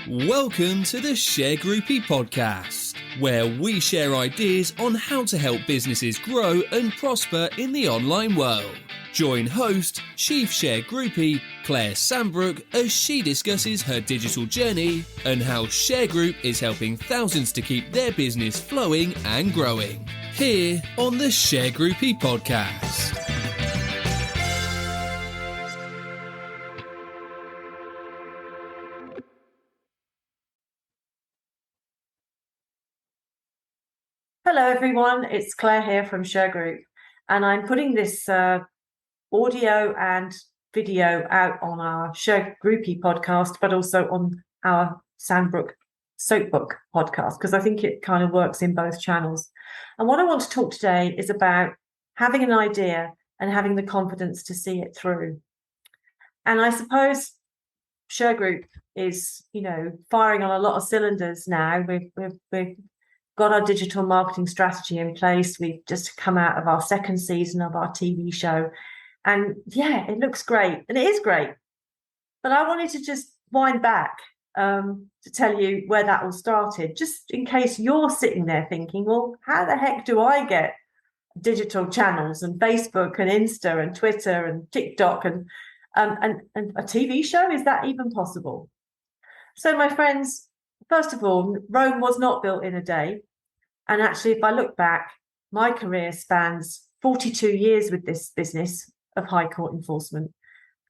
Welcome to the Shergroupie podcast, where we share ideas on how to help businesses grow and prosper in the online world. Join host, Chief Shergroupie, Claire Sandbrook, as she discusses her digital journey and how Shergroup is helping thousands to keep their business flowing and growing. Here on the Shergroupie podcast. Hello everyone, it's Claire here from Shergroup, and I'm putting this audio and video out on our Shergroupie podcast, but also on our Sandbrook Soapbook podcast, because I think it kind of works in both channels. And what I want to talk today is about having an idea and having the confidence to see it through. And I suppose Shergroup is, firing on a lot of cylinders now. We've got our digital marketing strategy in place. We've just come out of our second season of our TV show. And yeah, it looks great. And it is great. But I wanted to just wind back to tell you where that all started, just in case you're sitting there thinking, well, how the heck do I get digital channels and Facebook and Insta and Twitter and TikTok and a TV show? Is that even possible? So my friends, first of all, Rome was not built in a day. And actually, if I look back, my career spans 42 years with this business of high court enforcement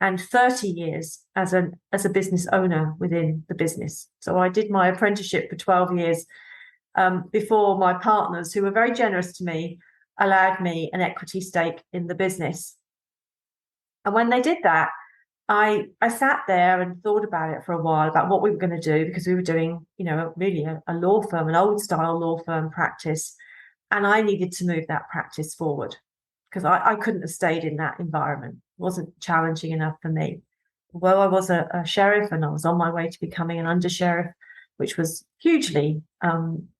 and 30 years as a business owner within the business. So I did my apprenticeship for 12 years before my partners, who were very generous to me, allowed me an equity stake in the business. And when they did that, I sat there and thought about it for a while, about what we were going to do, because we were doing, really a law firm, an old style law firm practice. And I needed to move that practice forward because I couldn't have stayed in that environment. It wasn't challenging enough for me. Although I was a sheriff and I was on my way to becoming an under sheriff, which was hugely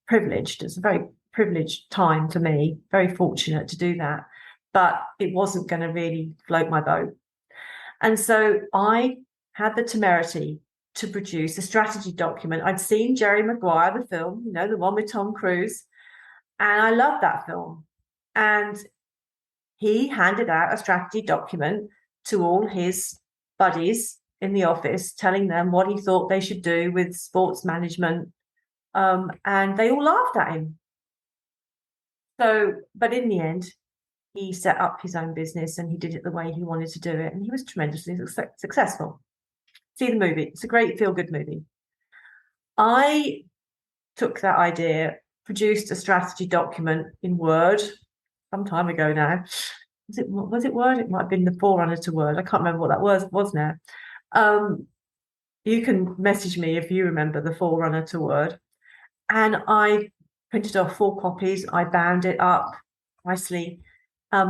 privileged. It's a very privileged time for me, very fortunate to do that. But it wasn't going to really float my boat. And so I had the temerity to produce a strategy document. I'd seen Jerry Maguire, the film, the one with Tom Cruise, and I loved that film. And he handed out a strategy document to all his buddies in the office, telling them what he thought they should do with sports management. And they all laughed at him. So, but in the end, he set up his own business and he did it the way he wanted to do it. And he was tremendously successful. See the movie. It's a great feel-good movie. I took that idea, produced a strategy document in Word some time ago now. Was it Word? It might have been the forerunner to Word. I can't remember what that was now. You can message me if you remember the forerunner to Word. And I printed off 4 copies. I bound it up nicely.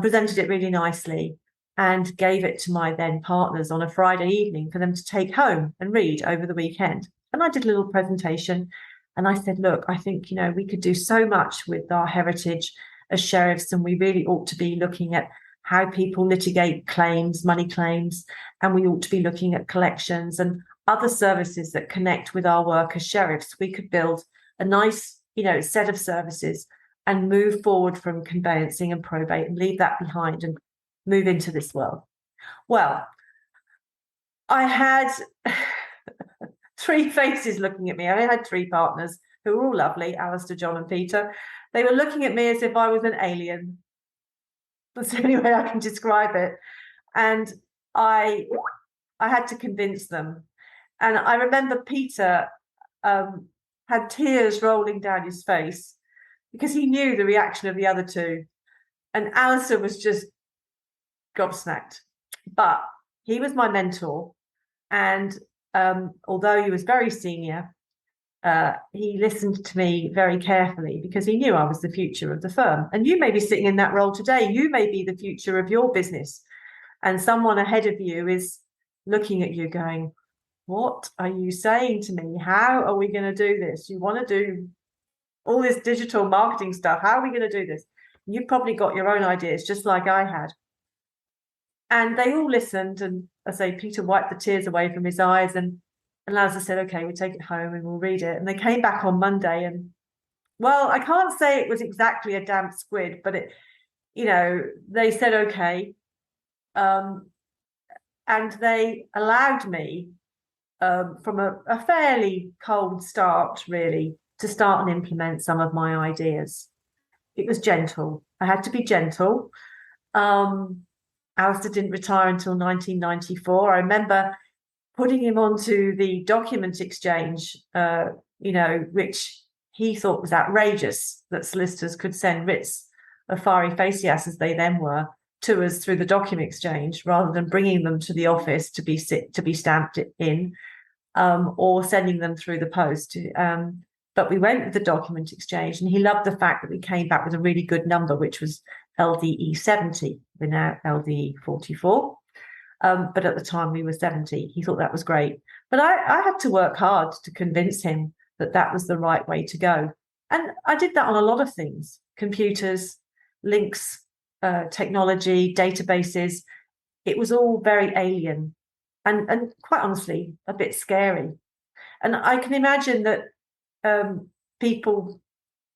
Presented it really nicely and gave it to my then partners on a Friday evening for them to take home and read over the weekend. And I did a little presentation and I said, look, I think, we could do so much with our heritage as sheriffs, and we really ought to be looking at how people litigate claims, money claims, and we ought to be looking at collections and other services that connect with our work as sheriffs. We could build a nice, set of services and move forward from conveyancing and probate and leave that behind and move into this world. Well, I had 3 faces looking at me. I had 3 partners who were all lovely, Alistair, John and Peter. They were looking at me as if I was an alien. That's the only way I can describe it. And I had to convince them. And I remember Peter had tears rolling down his face, because he knew the reaction of the other 2. And Alistair was just gobsmacked. But he was my mentor. And although he was very senior, he listened to me very carefully because he knew I was the future of the firm. And you may be sitting in that role today. You may be the future of your business. And someone ahead of you is looking at you going, what are you saying to me? How are we going to do this? You want to do all this digital marketing stuff. How are we going to do this? You've probably got your own ideas, just like I had. And they all listened. And I say, Peter wiped the tears away from his eyes. And And as I said, okay, we'll take it home and we'll read it. And they came back on Monday, and well, I can't say it was exactly a damp squid, but it, they said okay. And they allowed me, from a fairly cold start, really, to start and implement some of my ideas. It was gentle. I had to be gentle. Alistair didn't retire until 1994. I remember putting him onto the document exchange, which he thought was outrageous that solicitors could send writs of fari facias, as they then were, to us through the document exchange rather than bringing them to the office to be stamped in, or sending them through the post. But we went with the document exchange, and he loved the fact that we came back with a really good number, which was LDE 70. We're now LDE 44. But at the time we were 70. He thought that was great. But I had to work hard to convince him that that was the right way to go. And I did that on a lot of things: computers, links, technology, databases. It was all very alien and quite honestly, a bit scary. And I can imagine that people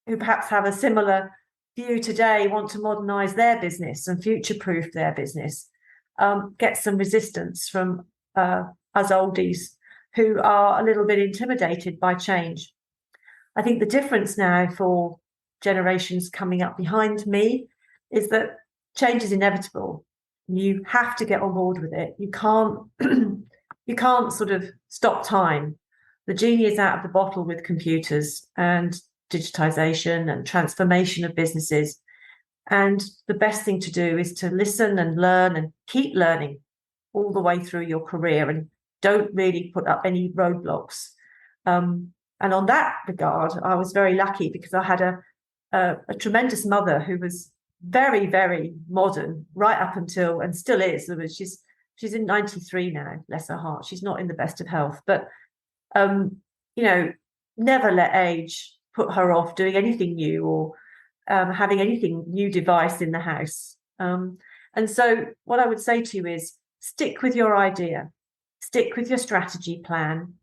who perhaps have a similar view today want to modernize their business and future-proof their business, get some resistance from us oldies who are a little bit intimidated by change. I think the difference now for generations coming up behind me is that change is inevitable. You have to get on board with it. You can't you can't sort of stop time. The genie is out of the bottle with computers and digitization and transformation of businesses. And the best thing to do is to listen and learn and keep learning all the way through your career, and don't really put up any roadblocks. And on that regard, I was very lucky because I had a tremendous mother who was very, very modern right up until, and still is. She's in 93 now, bless her heart. She's not in the best of health, but never let age put her off doing anything new or having anything new device in the house. And so what I would say to you is stick with your idea, stick with your strategy plan,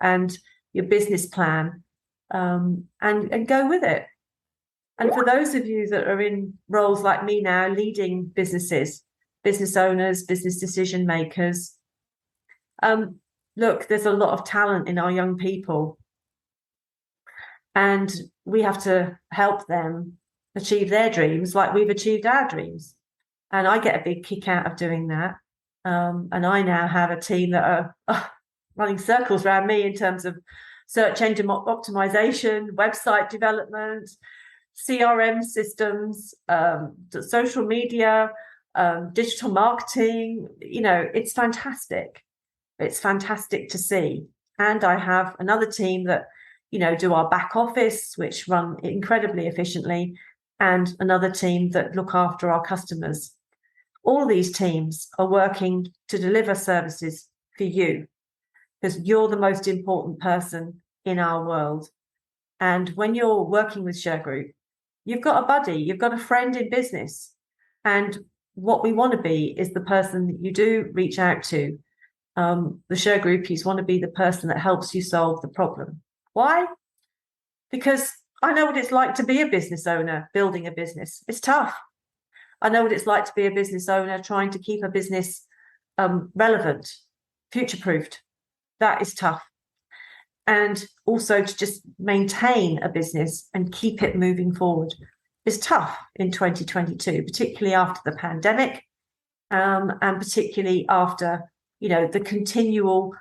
and your business plan, and go with it. And for those of you that are in roles like me now, leading businesses, business owners, business decision makers, look, there's a lot of talent in our young people, and we have to help them achieve their dreams like we've achieved our dreams. And I get a big kick out of doing that. And I now have a team that are running circles around me in terms of search engine optimization, website development, CRM systems, social media, digital marketing. It's fantastic. It's fantastic to see. And I have another team that, do our back office, which run incredibly efficiently, and another team that look after our customers. All these teams are working to deliver services for you, because you're the most important person in our world. And when you're working with Shergroup, you've got a buddy, you've got a friend in business. And what we want to be is the person that you do reach out to. The Shergroupies want to be the person that helps you solve the problem. Why? Because I know what it's like to be a business owner, building a business. It's tough. I know what it's like to be a business owner, trying to keep a business relevant, future-proofed. That is tough. And also to just maintain a business and keep it moving forward is tough in 2022, particularly after the pandemic, and particularly after, the continual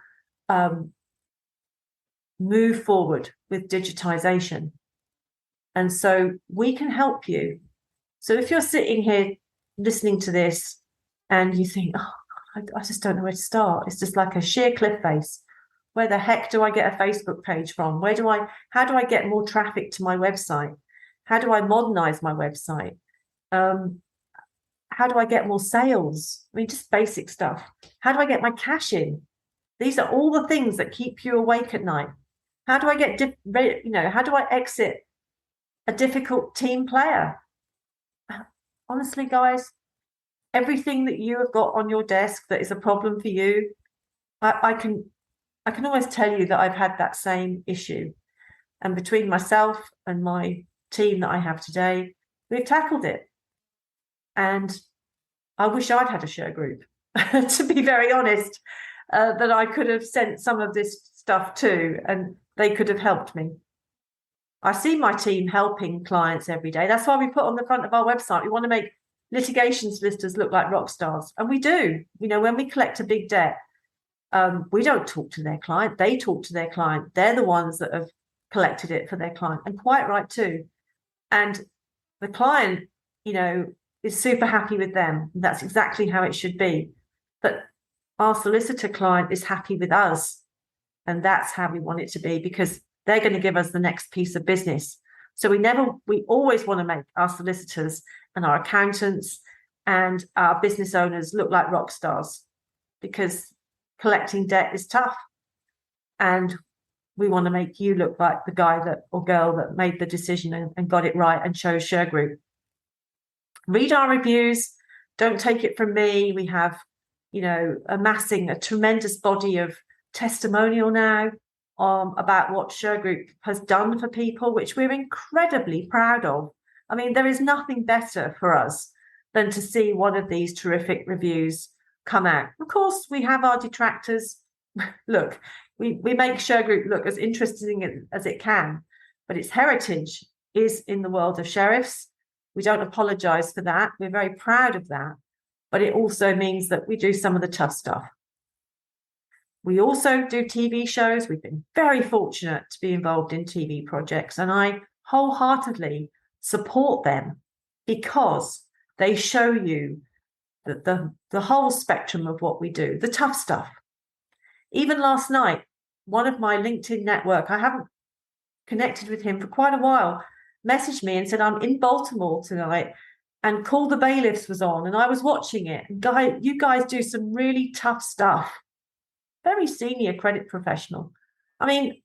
move forward with digitization. And so we can help you. So if you're sitting here listening to this and you think, I just don't know where to start. It's just like a sheer cliff face. Where the heck do I get a Facebook page from? How do I get more traffic to my website? How do I modernize my website? How do I get more sales? I mean, just basic stuff. How do I get my cash in? These are all the things that keep you awake at night. How do I how do I exit a difficult team player? Honestly, guys, everything that you have got on your desk that is a problem for you, I can I can always tell you that I've had that same issue. And between myself and my team that I have today, we've tackled it. And I wish I'd had a Shergroup, to be very honest, that I could have sent some of this stuff to, and they could have helped me. I see my team helping clients every day. That's why we put on the front of our website, we want to make litigation solicitors look like rock stars. And we do. You know, when we collect a big debt, we don't talk to their client. They talk to their client. They're the ones that have collected it for their client, and quite right too. And the client, you know, is super happy with them. That's exactly how it should be. But our solicitor client is happy with us. And that's how we want it to be, because they're going to give us the next piece of business. So we always want to make our solicitors and our accountants and our business owners look like rock stars, because collecting debt is tough. And we want to make you look like the guy that or girl that made the decision and got it right and chose Shergroup. Read our reviews. Don't take it from me. We have, you know, amassing a tremendous body of testimonial now about what Shergroup has done for people, which we're incredibly proud of. I mean, there is nothing better for us than to see one of these terrific reviews come out. Of course, we have our detractors. Look, we make Shergroup look as interesting as it can, but its heritage is in the world of sheriffs. We don't apologize for that. We're very proud of that. But it also means that we do some of the tough stuff. We also do TV shows. We've been very fortunate to be involved in TV projects, and I wholeheartedly support them because they show you the whole spectrum of what we do, the tough stuff. Even last night, one of my LinkedIn network, I haven't connected with him for quite a while, messaged me and said, I'm in Baltimore tonight, and Call the Bailiffs was on, and I was watching it. And you guys do some really tough stuff. Very senior credit professional. I mean,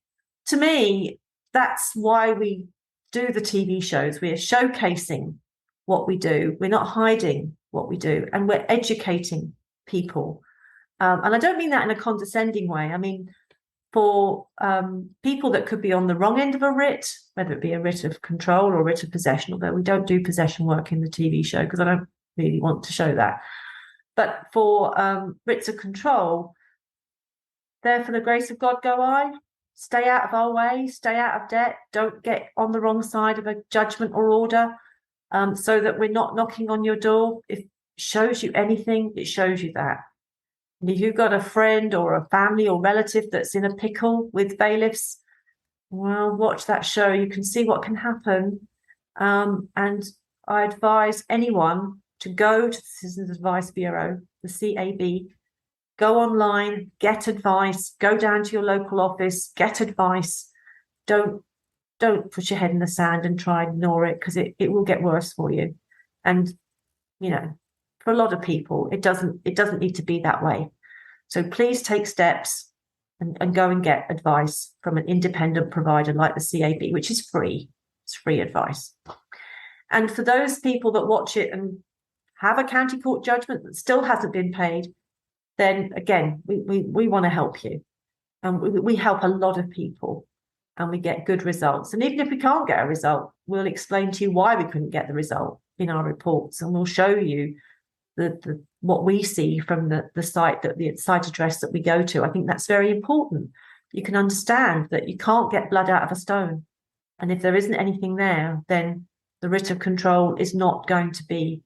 to me, that's why we do the TV shows. We are showcasing what we do. We're not hiding what we do, and we're educating people. And I don't mean that in a condescending way. I mean, for people that could be on the wrong end of a writ, whether it be a writ of control or a writ of possession, although we don't do possession work in the TV show because I don't really want to show that. But for writs of control, there for the grace of God go I. Stay out of our way, stay out of debt, don't get on the wrong side of a judgment or order, so that we're not knocking on your door. If it shows you anything, it shows you that. And if you've got a friend or a family or relative that's in a pickle with bailiffs, well, watch that show. You can see what can happen. And I advise anyone to go to the Citizens Advice Bureau, the CAB, go online, get advice, go down to your local office, get advice. Don't put your head in the sand and try and ignore it, because it will get worse for you. And, you know, for a lot of people, it doesn't need to be that way. So please take steps and go and get advice from an independent provider like the CAB, which is free. It's free advice. And for those people that watch it and have a county court judgment that still hasn't been paid, then again, we want to help you. And we help a lot of people, and we get good results. And even if we can't get a result, we'll explain to you why we couldn't get the result in our reports, and we'll show you the what we see from the site address that we go to. I think that's very important. You can understand that you can't get blood out of a stone. And if there isn't anything there, then the writ of control is not going to be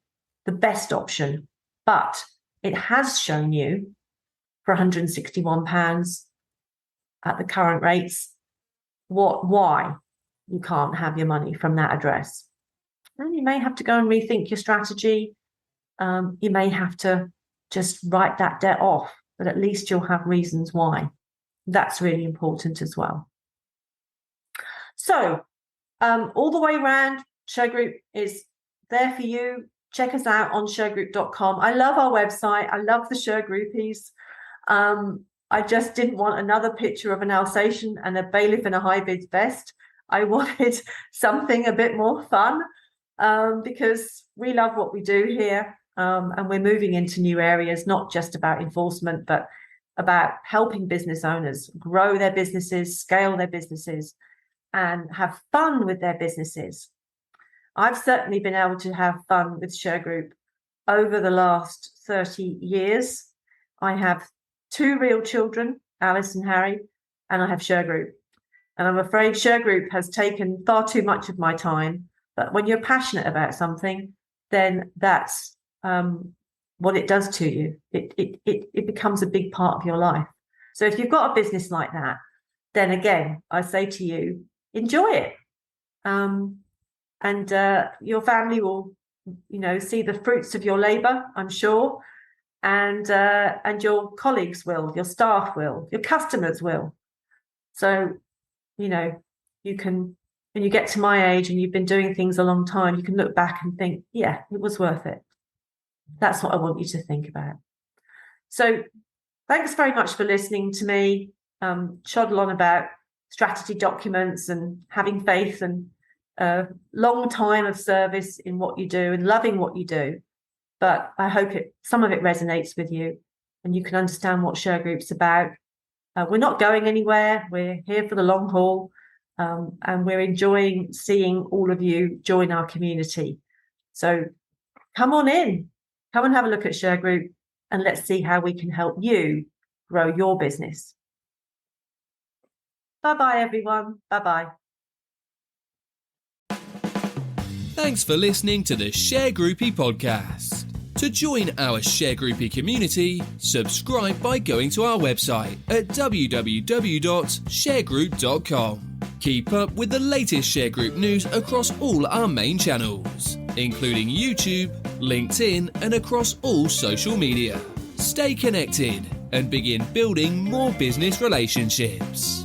the best option. But it has shown you for £161 at the current rates why you can't have your money from that address. And you may have to go and rethink your strategy. You may have to just write that debt off, but at least you'll have reasons why. That's really important as well. So all the way around, Shergroup is there for you. Check us out on shergroup.com. I love our website. I love the Shergroupies. I just didn't want another picture of an Alsatian and a bailiff in a high-vis vest. I wanted something a bit more fun, because we love what we do here, and we're moving into new areas, not just about enforcement, but about helping business owners grow their businesses, scale their businesses, and have fun with their businesses. I've certainly been able to have fun with Shergroup over the last 30 years. I have 2 real children, Alice and Harry, and I have Shergroup. And I'm afraid Shergroup has taken far too much of my time. But when you're passionate about something, then that's what it does to you. It becomes a big part of your life. So if you've got a business like that, then again, I say to you, enjoy it. And your family will, see the fruits of your labor, I'm sure. And your colleagues will, your staff will, your customers will. So, you can, when you get to my age and you've been doing things a long time, you can look back and think, yeah, it was worth it. That's what I want you to think about. So thanks very much for listening to me choddle on about strategy documents and having faith and a long time of service in what you do and loving what you do. But I hope some of it resonates with you and you can understand what Shergroup's about. We're not going anywhere. We're here for the long haul, and we're enjoying seeing all of you join our community. So come on in, come and have a look at Shergroup, and let's see how we can help you grow your business. Bye-bye, everyone. Bye-bye. Thanks for listening to the Shergroupie podcast. To join our Shergroupie community, subscribe by going to our website at www.shergroup.com. Keep up with the latest Shergroup news across all our main channels, including YouTube, LinkedIn, and across all social media. Stay connected and begin building more business relationships.